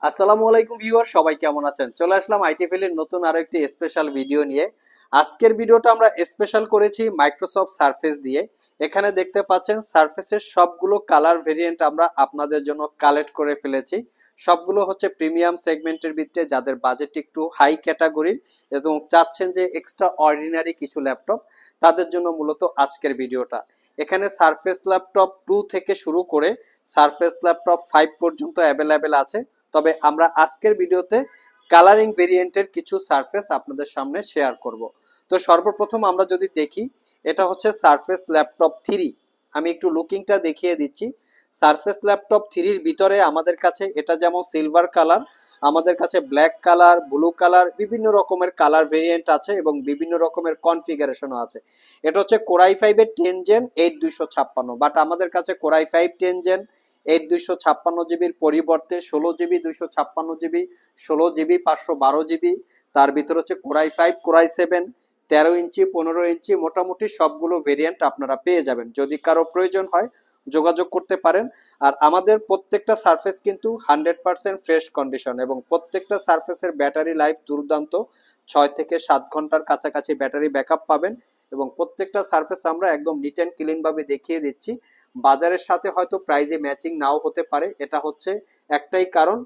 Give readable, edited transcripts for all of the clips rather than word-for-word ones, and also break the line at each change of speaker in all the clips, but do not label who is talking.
আসসালামু আলাইকুম ভিউয়ার, সবাই কেমন আছেন? চলে আসলাম আইটিফেল এর নতুন আরো একটি স্পেশাল ভিডিও নিয়ে। আজকের ভিডিওটা আমরা স্পেশাল করেছি মাইক্রোসফট সারফেস দিয়ে। এখানে দেখতে পাচ্ছেন সারফেসের সবগুলো কালার ভেরিয়েন্ট আমরা আপনাদের জন্য কালেক্ট করে ফেলেছি। সবগুলো হচ্ছে প্রিমিয়াম সেগমেন্টের ভিতরে, যাদের বাজেট একটু হাই ক্যাটাগরির এবং চাচ্ছেন যে এক্সট্রা অর্ডিনারি কিছু ল্যাপটপ, তাদের জন্য মূলত আজকের ভিডিওটা। এখানে সারফেস ল্যাপটপ 2 থেকে শুরু করে সারফেস ল্যাপটপ 5 পর্যন্ত অ্যাভেলেবেল আছে। তবে আমরা আজকের ভিডিওতে কালারিং ভেরিয়েন্টের কিছু সারফেস আপনাদের সামনে শেয়ার করব। তো সর্বপ্রথম আমরা যদি দেখি, এটা হচ্ছে সারফেস ল্যাপটপ 3। আমি একটু লুকিংটা দেখিয়ে দিচ্ছি। সারফেস ল্যাপটপ 3-র ভিতরে আমাদের কাছে এটা যেমন সিলভার কালার, আমাদের কাছে ব্ল্যাক কালার, ব্লু কালার, বিভিন্ন রকমের কালার ভেরিয়েন্ট আছে এবং বিভিন্ন রকমের কনফিগারেশনও আছে। এটা হচ্ছে কোরাই 5-এর 10 জেন 8256, বাট আমাদের কাছে কোরাই 5 10 জেন 8256 জিবির পরিবর্তে 16 জিবি 256 জিবি, 16 জিবি 512 জিবি, তার ভিতর হচ্ছে কোরাই 5 কোরাই 7, 13 ইঞ্চি 15 ইঞ্চি, মোটামুটি সবগুলো ভেরিয়েন্ট আপনারা পেয়ে যাবেন। যদি কারো প্রয়োজন হয় যোগাযোগ করতে পারেন। আর আমাদের প্রত্যেকটা সারফেস কিন্তু 100% ফ্রেশ কন্ডিশন এবং প্রত্যেকটা সারফেসের ব্যাটারি লাইফ দুর্দান্ত, 6 থেকে 7 ঘন্টার কাছাকাছি ব্যাটারি ব্যাকআপ পাবেন। এবং প্রত্যেকটা সারফেস আমরা একদম নিট অ্যান্ড ক্লিন ভাবে দেখিয়ে দিচ্ছি। বাজারের সাথে হয়তো প্রাইজে ম্যাচিং নাও হতে পারে, এটা হচ্ছে একটাই কারণ,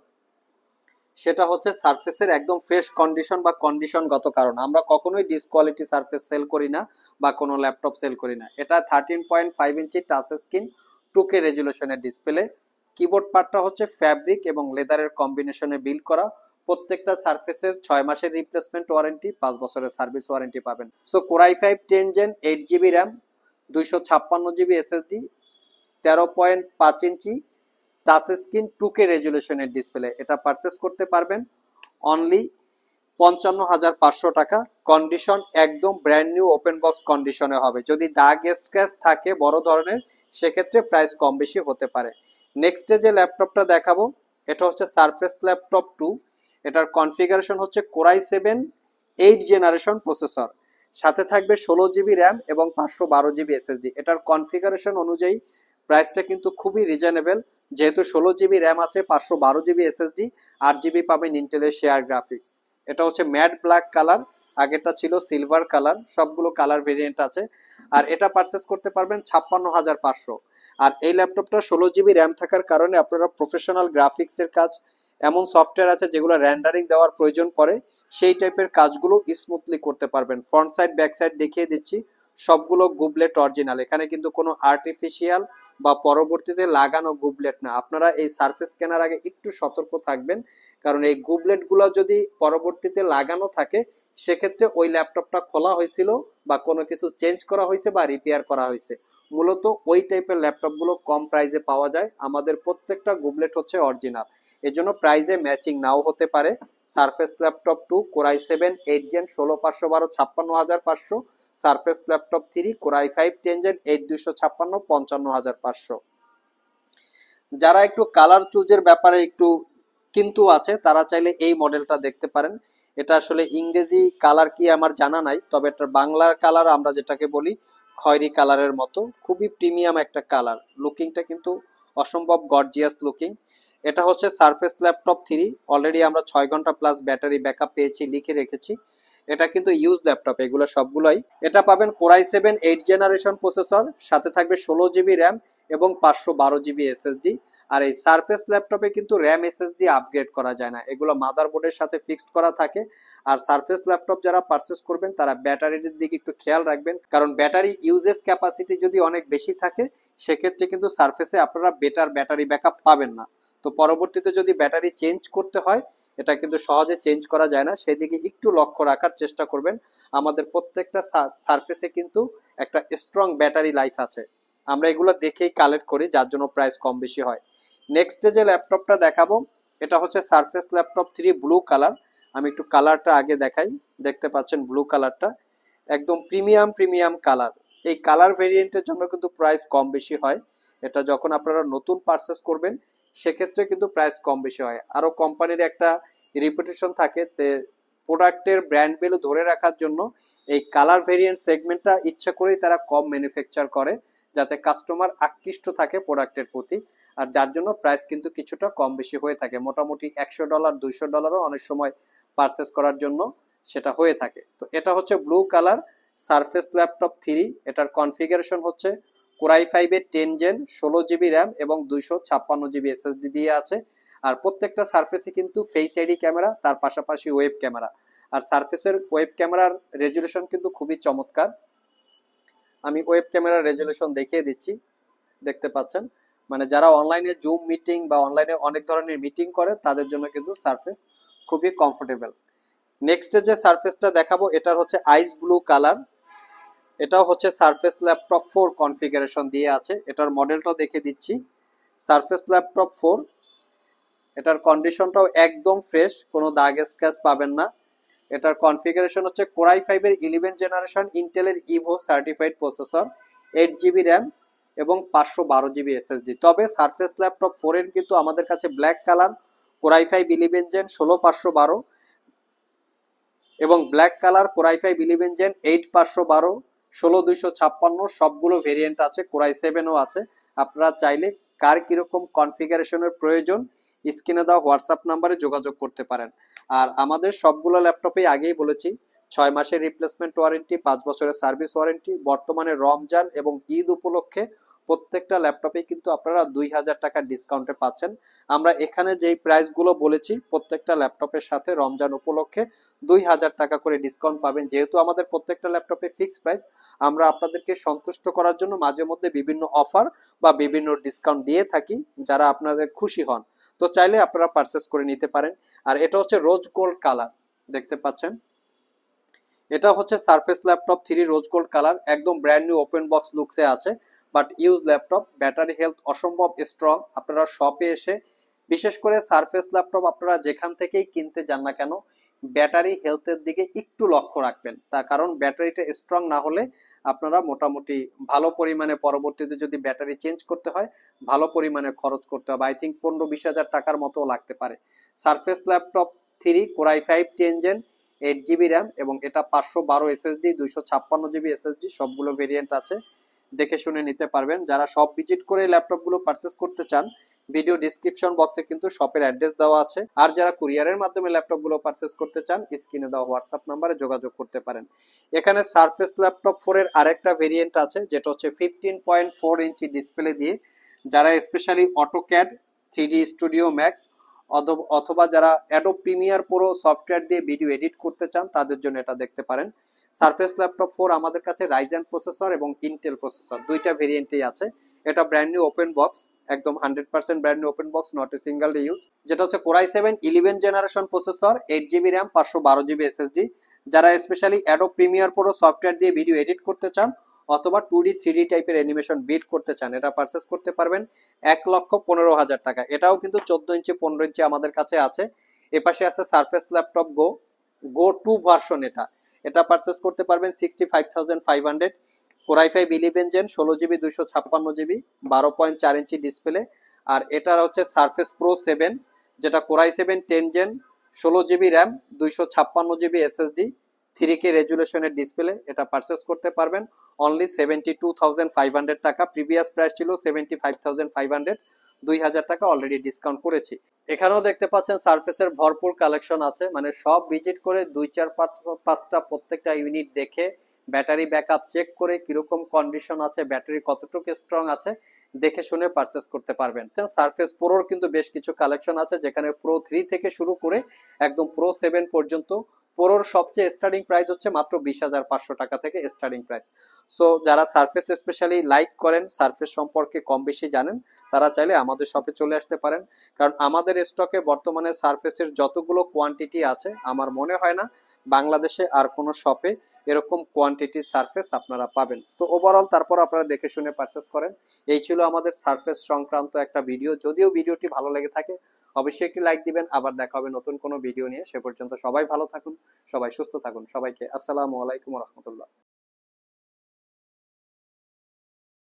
সেটা হচ্ছে সারফেসের একদম ফ্রেশ কন্ডিশন বা কন্ডিশনগত কারণ। আমরা কখনোই ডিসকোয়ালিটি সারফেস সেল করি না বা কোনো ল্যাপটপ সেল করি না। এটা 13.5 ইঞ্চি টাচ স্ক্রিন 2K রেজুলেশনের ডিসপ্লে। কিবোর্ড পার্টটা হচ্ছে ফ্যাব্রিক এবং লেদারের কম্বিনেশনে বিল্ড করা। প্রত্যেকটা সারফেসের 6 মাসের রিপ্লেসমেন্ট ওয়ারেন্টি, 5 বছরের সার্ভিস ওয়ারেন্টি পাবেন। So Core i 5 10 gen 8 GB RAM, 256 GB SSD, 13.5 inch touch screen 2K রেজুলেশনের ডিসপ্লে, এটা পারচেস করতে পারবেন অনলি 55,500 টাকা। কন্ডিশন একদম ব্র্যান্ড নিউ ওপেন বক্স কন্ডিশনে হবে। যদি দাগ স্ক্র্যাচ থাকে বড় ধরনের, সেক্ষেত্রে প্রাইস কম বেশি হতে পারে। নেক্সটে যে ল্যাপটপটা দেখাবো, এটা হচ্ছে সারফেস ল্যাপটপ 2। এটার কনফিগারেশন হচ্ছে কোরাই 7 8 জেনারেশন প্রসেসর, সাথে থাকবে 16 জিবি র্যাম এবং 512 জিবি এসএসডি। এটার কনফিগারেশন অনুযায়ী প্রাইসটা কিন্তু খুবই রিজনেবল। যেহেতু 16 জিবি র্যাম আছে, 512 জিবি এসএসডি, 8 জিবি পাবেন ইন্টেলের শেয়ার গ্রাফিক্স। এটা হচ্ছে ম্যাট ব্ল্যাক কালার, আগেরটা ছিল সিলভার কালার, সবগুলো কালার ভেরিয়েন্ট আছে। আর এটা পারচেস করতে পারবেন 56,500। আর এই ল্যাপটপটা 16 জিবি র্যাম থাকার কারণে আপনারা প্রফেশনাল গ্রাফিক্সের কাজ, এমন সফটওয়্যার আছে যেগুলো র্যান্ডারিং দেওয়ার প্রয়োজন পড়ে, সেই টাইপের কাজগুলো স্মুথলি করতে পারবেন। ফ্রন্ট সাইড ব্যাক সাইড দেখিয়ে দিচ্ছি, সবগুলো গুবলেট অরিজিনাল, এখানে কিন্তু কোনো আর্টিফিশিয়াল বা পরবর্তীতে লাগানো গুবলেট না। আপনারা এই সারফেস কেনার আগে একটু সতর্ক থাকবেন, কারণ এই গুবলেটগুলো যদি পরবর্তীতে লাগানো থাকে, সেক্ষেত্রে ওই ল্যাপটপটা খোলা হয়েছিল বা কোনো কিছু চেঞ্জ করা হয়েছে বা রিপেয়ার করা হয়েছে। মূলত ওই টাইপের ল্যাপটপগুলো কম প্রাইসে পাওয়া যায়। আমাদের প্রত্যেকটা গুবলেট হচ্ছে অরিজিনাল, এজন্য প্রাইসে ম্যাচিং নাও হতে পারে। Surface laptop 2 Core i 7 8 gen 16,512 56,500, Surface laptop 3 Core i 5 10 gen 8256 55,500। যারা একটু কালার চুজের ব্যাপারে একটু কিন্তু আছে, তারা চাইলে এই মডেলটা দেখতে পারেন। এটা আসলে ইংরেজি কালার কি আমার জানা নাই, তবে এটার বাংলার কালার আমরা যেটাকে বলি খয়েরি কালারের মতো, খুবই প্রিমিয়াম একটা কালার। লুকিংটা কিন্তু অসম্ভব গর্জিয়াস লুকিং। এটা হচ্ছে সারফেস ল্যাপটপ 3। অলরেডি আমরা 6 ঘন্টা প্লাস ব্যাটারি ব্যাকআপ পেয়েছি, লিখে রেখেছি। এটা কিন্তু ইউজ ল্যাপটপ, এগুলো সবগুলোই। এটা পাবেন কোরাই 7 8 জেনারেশন প্রসেসর, সাথে থাকবে 16 জিবি র্যাম এবং 512 জিবি এসএসডি। আর এই সারফেস ল্যাপটপে কিন্তু র্যাম এসএসডি আপগ্রেড করা যায় না, এগুলো মাদারবোর্ডের সাথে ফিক্সড করা থাকে। আর সারফেস ল্যাপটপ যারা পারচেস করবেন তারা ব্যাটারির দিকে একটু খেয়াল রাখবেন, কারণ ব্যাটারি ইউজেস ক্যাপাসিটি যদি অনেক বেশি থাকে, সেক্ষেত্রে কিন্তু সারফেসে আপনারা বেটার ব্যাটারি ব্যাকআপ পাবেন না। তো পরবর্তীতে যদি ব্যাটারি চেঞ্জ করতে হয়, এটা কিন্তু সহজে চেঞ্জ করা যায় না, সেদিকে একটু লক্ষ্য রাখার চেষ্টা করবেন। আমাদের প্রত্যেকটা সারফেসে কিন্তু একটা স্ট্রং ব্যাটারি লাইফ আছে, আমরা এগুলো দেখেই কালেক্ট করি, যার জন্য প্রাইস কম বেশি হয়। নেক্সটে যে ল্যাপটপটা দেখাবো, এটা হচ্ছে সারফেস ল্যাপটপ 3 ব্লু কালার। আমি একটু কালারটা আগে দেখাই, দেখতে পাচ্ছেন ব্লু কালারটা একদম প্রিমিয়াম প্রিমিয়াম কালার। এই কালার ভেরিয়েন্টের জন্য কিন্তু প্রাইস কম বেশি হয়। এটা যখন আপনারা নতুন পারচেস করবেন, সেক্ষেত্রে কিন্তু প্রাইস কম বেশি হয়। আরও কোম্পানির একটা রেপুটেশন থাকে, প্রোডাক্টের ব্র্যান্ড ভ্যালু ধরে রাখার জন্য এই কালার ভেরিয়েন্ট সেগমেন্টটা ইচ্ছা করেই তারা কম ম্যানুফ্যাকচার করে, যাতে কাস্টমার আকৃষ্ট থাকে প্রোডাক্টের প্রতি। আর যার জন্য প্রাইস কিন্তু কিছুটা কম বেশি হয়ে থাকে, মোটামুটি $100 $200 অনেক সময় পারচেস করার জন্য সেটা হয়ে থাকে। তো এটা হচ্ছে ব্লু কালার সারফেস ল্যাপটপ 3। এটার কনফিগারেশন হচ্ছে কোরাই 5 এর 10 জেন 16 জিবি র্যাম এবং 256 জিবি এসএসডি দিয়ে আছে। আর প্রত্যেকটা সারফেসে কিন্তু ফেস আইডি ক্যামেরা, তার পাশাপাশি ওয়েব ক্যামেরা। আর সারফেসের ওয়েব ক্যামেরার রেজুলেশন কিন্তু খুবই চমৎকার। আমি ওয়েব ক্যামেরার রেজুলেশন দেখিয়ে দিচ্ছি, দেখতে পাচ্ছেন। মানে যারা অনলাইনে জুম মিটিং বা অনলাইনে অনেক ধরনের মিটিং করে তাদের জন্য কিন্তু সারফেস খুবই কমফোর্টেবল। নেক্সটে যে সারফেসটা দেখাবো এটার হচ্ছে আইস ব্লু কালার। এটাও হচ্ছে সারফেস ল্যাপটপ 4 কনফিগারেশন দিয়ে আছে। এটার মডেলটাও দেখে দিচ্ছি, সারফেস ল্যাপটপ 4। এটার কন্ডিশনটাও একদম ফ্রেশ, কোনো দাগ স্ক্র্যাচ পাবেন না। এটার কনফিগারেশন হচ্ছে কোরাই 5 এর 11 জেনারেশন ইন্টেলের Evo certified processor, 8 GB RAM এবং 512 জিবি এসএসডি। তবে সারফেস ল্যাপটপ 4 এর কিন্তু আমাদের কাছে ব্ল্যাক কালার কোরাই 5 11 জেন 16512 এবং ব্ল্যাক কালার কোরাই 5 11 জেন 8512 16256 সবগুলো ভেরিয়েন্ট আছে, কোরাই 7ও আছে। আপনারা চাইলে কার কিরকম কনফিগারেশনের প্রয়োজন স্ক্রিনে দেওয়া হোয়াটসঅ্যাপ নাম্বারে যোগাযোগ করতে পারেন। আর আমাদের সবগুলো ল্যাপটপে আগেই বলেছি 6 মাসের রিপ্লেসমেন্ট ওয়ারেন্টি, 5 বছরের সার্ভিস ওয়ারেন্টি। বর্তমানে রমজান এবং ঈদ উপলক্ষে প্রত্যেকটা ল্যাপটপে কিন্তু আপনারা 2000 টাকা ডিসকাউন্টে পাচ্ছেন। আমরা এখানে যেই প্রাইসগুলো বলেছি প্রত্যেকটা ল্যাপটপের সাথে রমজান উপলক্ষে 2000 টাকা করে ডিসকাউন্ট পাবেন। যেহেতু আমাদের প্রত্যেকটা ল্যাপটপে ফিক্সড প্রাইস, আমরা আপনাদেরকে সন্তুষ্ট করার জন্য মাঝে মধ্যে বিভিন্ন অফার বা বিভিন্ন ডিসকাউন্ট দিয়ে থাকি, যারা আপনাদের খুশি হন। তো চাইলে আপনারা পারচেস করে নিতে পারেন। আর এটা হচ্ছে রোজ গোল্ড কালার, দেখতে পাচ্ছেন। এটা হচ্ছে surface laptop 3 rose gold colour, একদম ব্র্যান্ড নিউ ওপেন বক্স লুকসে আছে, but use laptop. Battery health অসম্ভব স্ট্রং। আপনারা শপে এসে, বিশেষ করে সারফেস ল্যাপটপ আপনারা যেখান থেকেই কিনতে যান না কেন, ব্যাটারি হেলথের দিকে একটু লক্ষ্য রাখবেন। তার কারণ ব্যাটারিটা স্ট্রং না হলে আপনারা মোটামুটি ভালো পরিমাণে পরবর্তীতে যদি ব্যাটারি চেঞ্জ করতে হয় ভালো পরিমাণে খরচ করতে হবে। আই থিঙ্ক 15-20 হাজার টাকার মতো লাগতে পারে। Surface laptop 3 Core i 5 10 gen 8 GB RAM এবং এটা 512 এসএসডি 256 জিবি এসএসডি সবগুলো ভেরিয়েন্ট আছে, দেখে শুনে নিতে পারবেন। যারা শপ ভিজিট করে ল্যাপটপগুলো পারচেস করতে চান ভিডিও ডিসক্রিপশন বক্সে কিন্তু শপের অ্যাড্রেস দেওয়া আছে। আর যারা কুরিয়ারের মাধ্যমে ল্যাপটপগুলো পারচেস করতে চান স্ক্রিনে দেওয়া হোয়াটসঅ্যাপ নাম্বারে যোগাযোগ করতে পারেন। এখানে সারফেস ল্যাপটপ 4 এর আরেকটা ভেরিয়েন্ট আছে যেটা হচ্ছে 15.4 ইঞ্চি ডিসপ্লে দিয়ে। যারা স্পেশালি অটোক্যাড 3ডি স্টুডিও ম্যাক্স অথবা যারা অ্যাডোব প্রিমিয়ার প্রো সফটওয়্যার দিয়ে ভিডিও এডিট করতে চান তাদের জন্য এটা দেখতে পারেন। সারফেস ল্যাপটপ 4 আমাদের কাছে রাইজেন প্রসেসর এবং ইন্টেল প্রসেসর দুইটা ভেরিয়েন্টই আছে। এটা ব্র্যান্ড নিউ ওপেন বক্স, একদম 100% brand new open box, not a single use. যেটা হচ্ছে Core i 7 11 generation processor, 8 GB RAM 512 GB SSD. যারা specially Adobe Premiere Pro software দিয়ে ভিডিও এডিট করতে চান অথবা 2D 3D টাইপের অ্যানিমেশন বিট করতে চান এটা পারচেস করতে পারবেন 1,15,000 টাকা। এটাও কিন্তু 14 ইঞ্চি 15 ইঞ্চি আমাদের কাছে আছে। এপাশে আছে সারফেস ল্যাপটপ গো 2 ভার্সন। এটা পারচেস করতে পারবেন 65,500। Core i 5 11 gen 16 GB 256 GB 12.4 inch display. আর এটার হচ্ছে সারফেস প্রো 7 যেটা Core i 7 10 gen 16 GB RAM 256 GB SSD 3K রেজুলেশনের ডিসপ্লে। এটা পারচেস করতে পারবেন অনলি 72,500 টাকা। প্রিভিয়াস প্রাইস ছিল 75,500, 2000 টাকা অলরেডি ডিসকাউন্ট করেছি। এখানেও দেখতে পাচ্ছেন সারফেসের ভরপুর কালেকশন আছে, মানে সব ভিজিট করে 2-4-5টা প্রত্যেকটা ইউনিট দেখে ব্যাটারি ব্যাকআপ চেক করে কিরকম কন্ডিশন আছে, ব্যাটারি কতটুকু স্ট্রং আছে দেখে শুনে পারচেস করতে পারবেন। সারফেস প্রোর কিন্তু বেশ কিছু কালেকশন আছে, যেখানে প্রো 3 থেকে শুরু করে একদম প্রো 7 পর্যন্ত। প্রোর সবচেয়ে স্টার্টিং প্রাইস হচ্ছে মাত্র 20,500 টাকা থেকে স্টার্টিং প্রাইস। সো যারা সারফেস স্পেশালি লাইক করেন, সারফেস সম্পর্কে কম বেশি জানেন, তারা চাইলে আমাদের শপে চলে আসতে পারেন। কারণ আমাদের স্টকে বর্তমানে সারফেসের যতগুলো কোয়ান্টিটি আছে আমার মনে হয় না বাংলাদেশে আর কোনো শপে এরকম কোয়ান্টিটি সারফেস আপনারা পাবেন। তো ওভারঅল তারপর আপনারা দেখে শুনে পারচেস করেন। এই ছিল আমাদের সারফেস সংক্রান্ত একটা ভিডিও। যদিও ভিডিওটি ভালো লেগে থাকে অবশ্যই একটি লাইক দিবেন। আবার দেখা হবে নতুন কোনো ভিডিও নিয়ে। সে পর্যন্ত সবাই ভালো থাকুন, সবাই সুস্থ থাকুন। সবাইকে আসসালামু আলাইকুম ওয়া রাহমাতুল্লাহ।